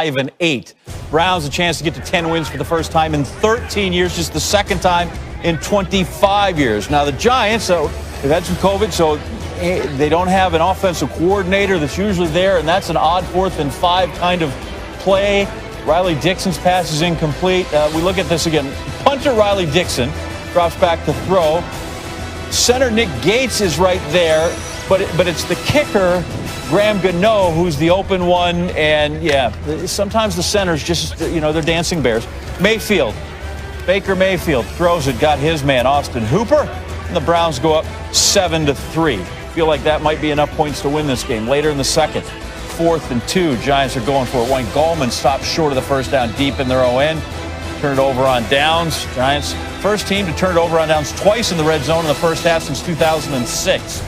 5-8. Browns a chance to get to 10 wins for the first time in 13 years, just the second time in 25 years. Now the Giants, so they've had some COVID, so they don't have an offensive coordinator that's usually there, and that's an odd 4th and 5 kind of play. Riley Dixon's pass is incomplete. We look at this again. Punter Riley Dixon drops back to throw. Center Nick Gates is right there, but it's the kicker, Graham Gano, who's the open one. And yeah, sometimes the centers just, they're dancing bears. Mayfield, Baker Mayfield throws it, got his man, Austin Hooper. And the Browns go up 7-3. Feel like that might be enough points to win this game. Later in the second, 4th and 2, Giants are going for it. Wayne Gallman stops short of the first down deep in their own end. Turn it over on downs. Giants, first team to turn it over on downs twice in the red zone in the first half since 2006.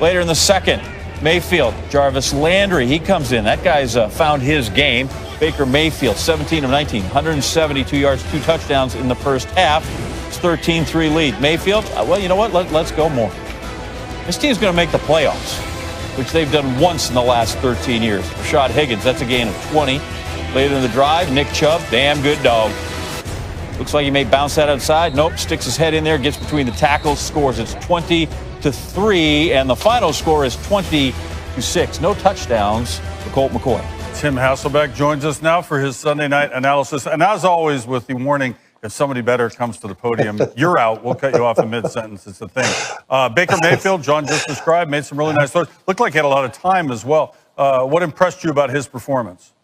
Later in the second, Mayfield, Jarvis Landry, he comes in. That guy's found his game. Baker Mayfield, 17 of 19, 172 yards, 2 touchdowns in the first half. It's 13-3 lead. Mayfield, well, you know what? Let's go more. This team's going to make the playoffs, which they've done once in the last 13 years. Rashad Higgins, that's a gain of 20. Later in the drive, Nick Chubb, damn good dog. Looks like he may bounce that outside. Nope, sticks his head in there, gets between the tackles, scores. It's 20-3, and the final score is 20-6. No touchdowns for Colt McCoy. Tim Hasselbeck joins us now for his Sunday night analysis. And as always, with the warning, if somebody better comes to the podium, you're out. We'll cut you off in mid-sentence. It's the thing. Baker Mayfield, John just described, made some really nice throws. Looked like he had a lot of time as well. What impressed you about his performance?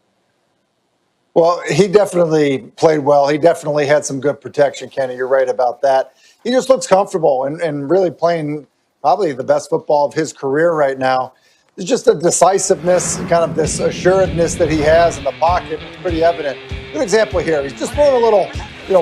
Well, he definitely played well. He definitely had some good protection, Kenny. You're right about that. He just looks comfortable and really playing probably the best football of his career right now. There's just a decisiveness, kind of this assuredness that he has in the pocket. It's pretty evident. Good example here. He's just throwing a little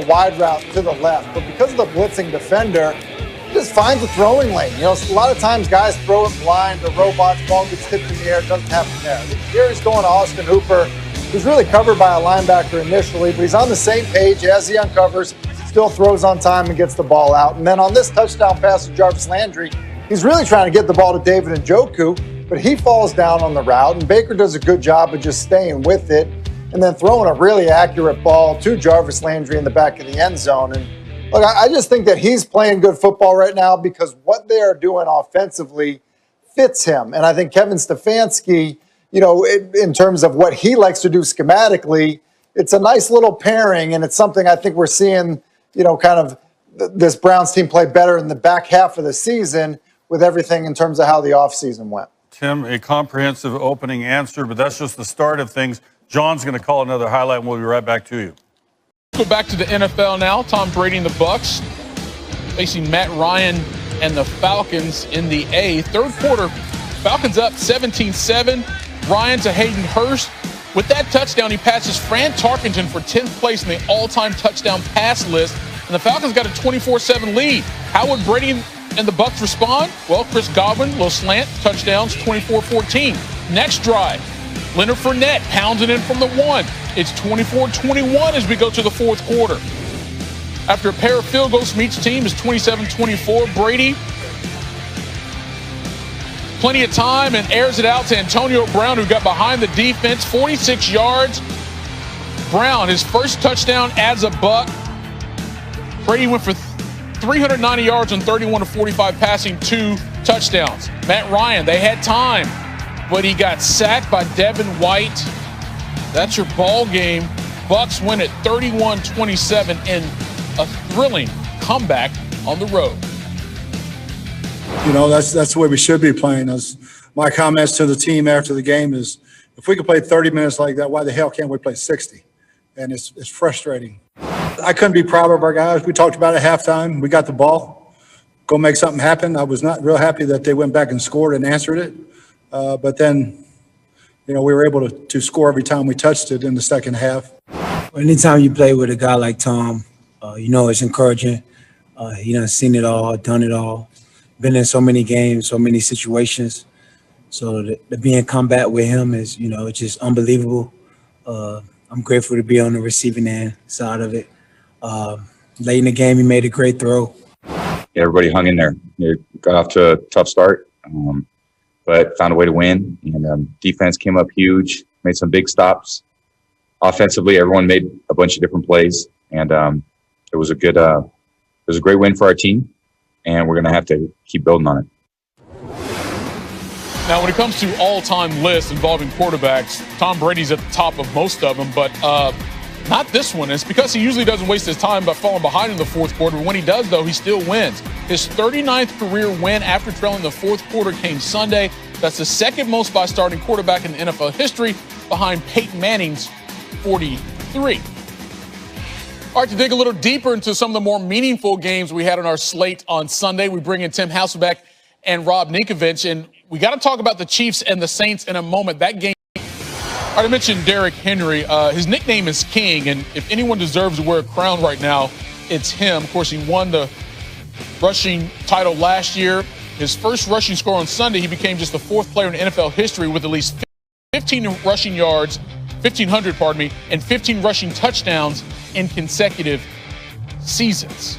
wide route to the left, but because of the blitzing defender, he just finds a throwing lane. A lot of times guys throw it blind, the robots, ball gets tipped in the air, it doesn't happen there. Here he's going to Austin Hooper, who's really covered by a linebacker initially, but he's on the same page as he uncovers, still throws on time and gets the ball out. And then on this touchdown pass to Jarvis Landry, he's really trying to get the ball to David Njoku, but he falls down on the route, and Baker does a good job of just staying with it and then throwing a really accurate ball to Jarvis Landry in the back of the end zone. And look, I just think that he's playing good football right now because what they are doing offensively fits him. And I think Kevin Stefanski, in terms of what he likes to do schematically, it's a nice little pairing, and it's something I think we're seeing, kind of this Browns team play better in the back half of the season with everything in terms of how the offseason went. Tim, a comprehensive opening answer, but that's just the start of things. John's going to call another highlight, and we'll be right back to you. Go back to the NFL now. Tom Brady and the Bucs facing Matt Ryan and the Falcons in the A. Third quarter, Falcons up 17-7. Ryan to Hayden Hurst. With that touchdown, he passes Fran Tarkenton for 10th place in the all-time touchdown pass list, and the Falcons got a 24-7 lead. How would Brady and the Bucs respond? Well, Chris Godwin, little slant, touchdowns, 24-14. Next drive, Leonard Fournette pounds it in from the 1. It's 24-21 as we go to the fourth quarter. After a pair of field goals from each team is 27-24. Brady, plenty of time, and airs it out to Antonio Brown, who got behind the defense, 46 yards. Brown, his first touchdown adds a buck. Brady went for 390 yards on 31 of 45 passing, 2 touchdowns. Matt Ryan, they had time, but he got sacked by Devin White. That's your ball game. Bucs win at 31-27 in a thrilling comeback on the road. That's the way we should be playing. As my comments to the team after the game is, if we could play 30 minutes like that, why the hell can't we play 60? And it's frustrating. I couldn't be prouder of our guys. We talked about it at halftime. We got the ball. Go make something happen. I was not real happy that they went back and scored and answered it. But then, we were able to score every time we touched it in the second half. Anytime you play with a guy like Tom, it's encouraging. He done seen it all, done it all, been in so many games, so many situations. So to be in combat with him is, it's just unbelievable. I'm grateful to be on the receiving end side of it. Late in the game, he made a great throw. Everybody hung in there. Got off to a tough start, but found a way to win. And defense came up huge. made some big stops. Offensively, everyone made a bunch of different plays, and it was a great win for our team, and we're going to have to keep building on it. Now, when it comes to all-time lists involving quarterbacks, Tom Brady's at the top of most of them, but not this one. It's because he usually doesn't waste his time by falling behind in the fourth quarter. When he does, though, he still wins. His 39th career win after trailing the fourth quarter came Sunday. That's the second most by starting quarterback in NFL history, behind Peyton Manning's 43. All right, to dig a little deeper into some of the more meaningful games we had on our slate on Sunday, we bring in Tim Hasselbeck and Rob Ninkovich, and we got to talk about the Chiefs and the Saints in a moment. That game, I mentioned Derrick Henry. His nickname is King, and if anyone deserves to wear a crown right now, it's him. Of course, he won the rushing title last year. His first rushing score on Sunday, he became just the fourth player in NFL history with at least 15 rushing yards, 1,500, and 15 rushing touchdowns in consecutive seasons.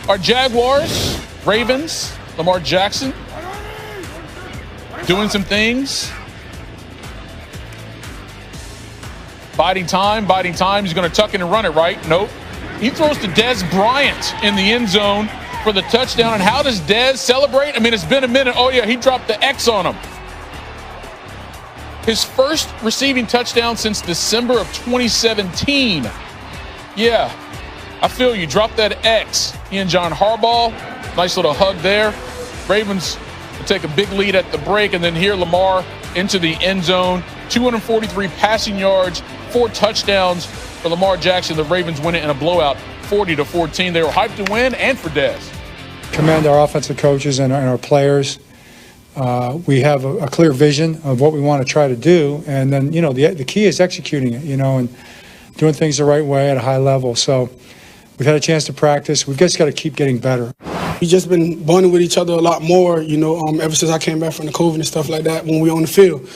Our Jaguars, Ravens, Lamar Jackson doing some things. Biding time. He's going to tuck in and run it, right? Nope. He throws to Dez Bryant in the end zone for the touchdown. And how does Dez celebrate? I mean, it's been a minute. Oh, yeah, he dropped the X on him. His first receiving touchdown since December of 2017. Yeah, I feel you. Drop that X. He and John Harbaugh, nice little hug there. Ravens will take a big lead at the break, and then here Lamar into the end zone. 243 passing yards, 4 touchdowns for Lamar Jackson. The Ravens win it in a blowout, 40-14. They were hyped to win, and for Dez. Commend our offensive coaches and our players. We have a clear vision of what we want to try to do, and then, the key is executing it, and doing things the right way at a high level. So we've had a chance to practice. We've just got to keep getting better. We've just been bonding with each other a lot more, ever since I came back from the COVID and stuff like that when we were on the field.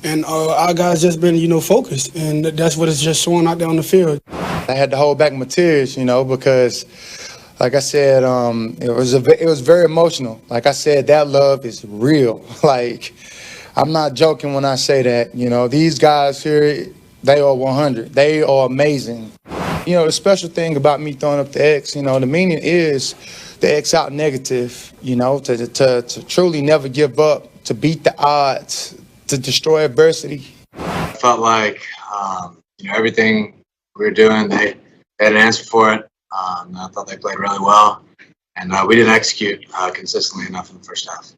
And our guys just been, focused, and that's what it's just showing out there on the field. I had to hold back my tears, because, like I said, it was very emotional. Like I said, that love is real. Like, I'm not joking when I say that. These guys here, they are 100. They are amazing. The special thing about me throwing up the X, the meaning is the X out negative, to truly never give up, to beat the odds, to destroy adversity. I felt like, everything we were doing, they had an answer for it. I thought they played really well, and we didn't execute consistently enough in the first half.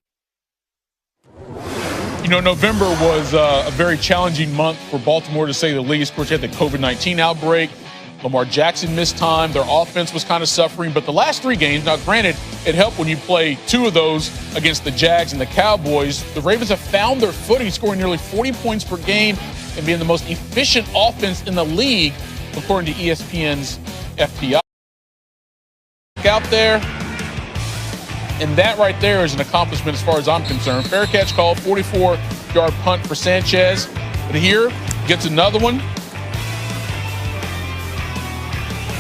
November was a very challenging month for Baltimore, to say the least. Of course, you had the COVID-19 outbreak. Lamar Jackson missed time. Their offense was kind of suffering. But the last 3 games, now granted, it helped when you play 2 of those against the Jags and the Cowboys. The Ravens have found their footing, scoring nearly 40 points per game and being the most efficient offense in the league, according to ESPN's FPI. Out there, and that right there is an accomplishment as far as I'm concerned. Fair catch called, 44-yard punt for Sanchez. But here, gets another one.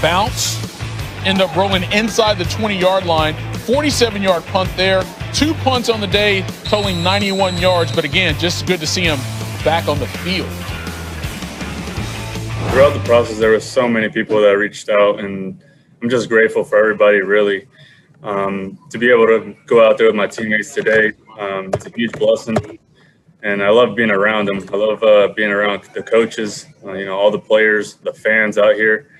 Bounce, end up rolling inside the 20-yard line. 47-yard punt there. 2 punts on the day, totaling 91 yards. But again, just good to see him back on the field. Throughout the process, there were so many people that reached out, and I'm just grateful for everybody, really. To be able to go out there with my teammates today, it's a huge blessing. And I love being around them. I love being around the coaches, all the players, the fans out here.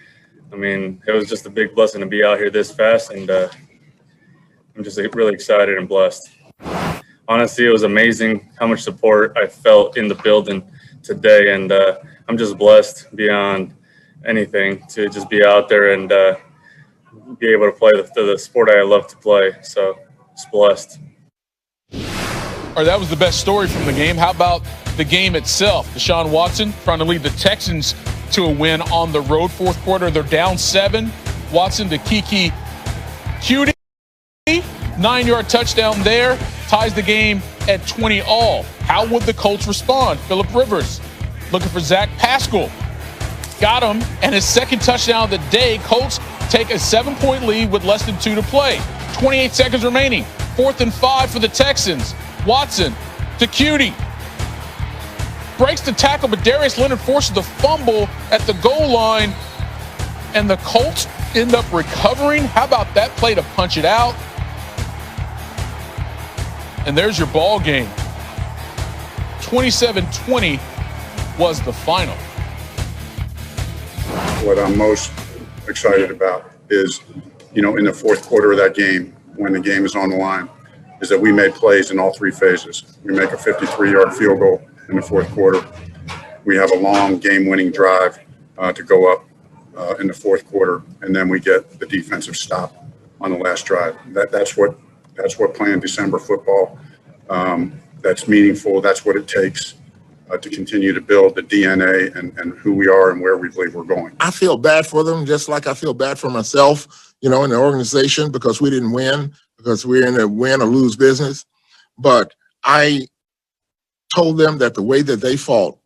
I mean, it was just a big blessing to be out here this fast, and I'm just really excited and blessed. Honestly, it was amazing how much support I felt in the building today, and I'm just blessed beyond anything to just be out there and be able to play the sport I love to play. So, just blessed. All right, that was the best story from the game. How about the game itself? Deshaun Watson trying to lead the Texans to a win on the road. Fourth quarter, they're down 7. Watson to Kiki Cutie. 9-yard touchdown there. Ties the game at 20 all. How would the Colts respond? Phillip Rivers looking for Zach Pascal. Got him, and his second touchdown of the day. Colts take a 7-point lead with less than 2 to play. 28 seconds remaining. 4th and 5 for the Texans. Watson to Cutie. breaks the tackle, but Darius Leonard forces the fumble at the goal line, and the Colts end up recovering. How about that play to punch it out? And there's your ball game. 27-20 was the final. What I'm most excited about is, in the fourth quarter of that game, when the game is on the line, is that we made plays in all three phases. We make a 53-yard field goal in the fourth quarter. We have a long game-winning drive to go up in the fourth quarter, and then we get the defensive stop on the last drive. That's what playing December football. That's meaningful. That's what it takes to continue to build the DNA and who we are and where we believe we're going. I feel bad for them, just like I feel bad for myself, in the organization, because we didn't win, because we're in a win or lose business. But I told them that the way that they fought,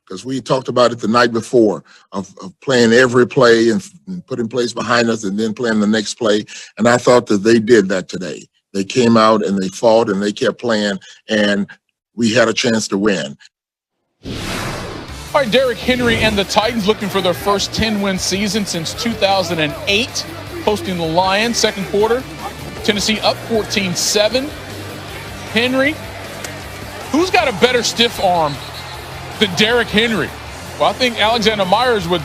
because we talked about it the night before, of playing every play and putting plays behind us and then playing the next play. And I thought that they did that today. They came out and they fought and they kept playing, and we had a chance to win. All right, Derrick Henry and the Titans looking for their first 10-win season since 2008, hosting the Lions. Second quarter, Tennessee up 14-7. Henry, who's got a better stiff arm than Derrick Henry? Well, I think Alexander Myers would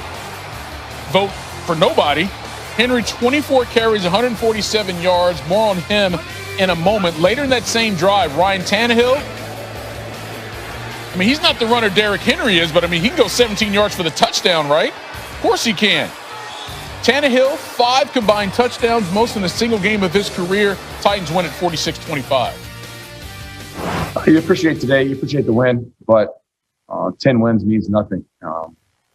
vote for nobody. Henry, 24 carries, 147 yards. More on him in a moment. Later in that same drive, Ryan Tannehill, he's not the runner Derrick Henry is, but he can go 17 yards for the touchdown, right? Of course he can. Tannehill, 5 combined touchdowns, most in a single game of his career. Titans win at 46-25. You appreciate today, you appreciate the win, but 10 wins means nothing.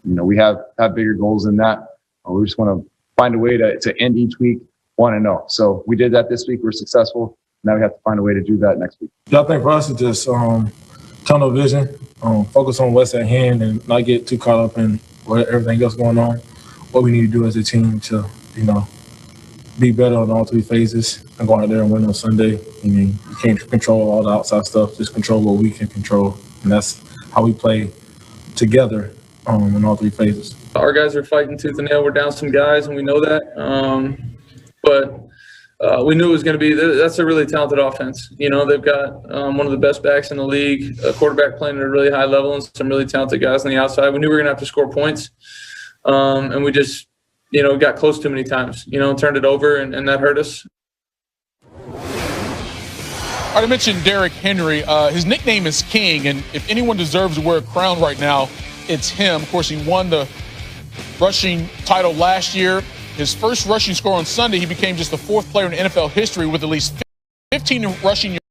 We have bigger goals than that. We just want to find a way to end each week 1-0. So we did that this week. We're successful. Now we have to find a way to do that next week. I think for us it's just tunnel vision, focus on what's at hand and not get too caught up in everything else going on. What we need to do as a team to, be better on all three phases and go out there and win on Sunday. You can't control all the outside stuff, just control what we can control. And that's how we play together in all three phases. Our guys are fighting tooth and nail. We're down some guys, and we know that. But we knew it was going to be – that's a really talented offense. They've got one of the best backs in the league, a quarterback playing at a really high level, and some really talented guys on the outside. We knew we were going to have to score points, and we just, got close too many times, turned it over, and that hurt us. All right, I mentioned Derrick Henry. His nickname is King, and if anyone deserves to wear a crown right now, it's him. Of course, he won the rushing title last year. His first rushing score on Sunday, he became just the 4th player in NFL history with at least 15 rushing yards.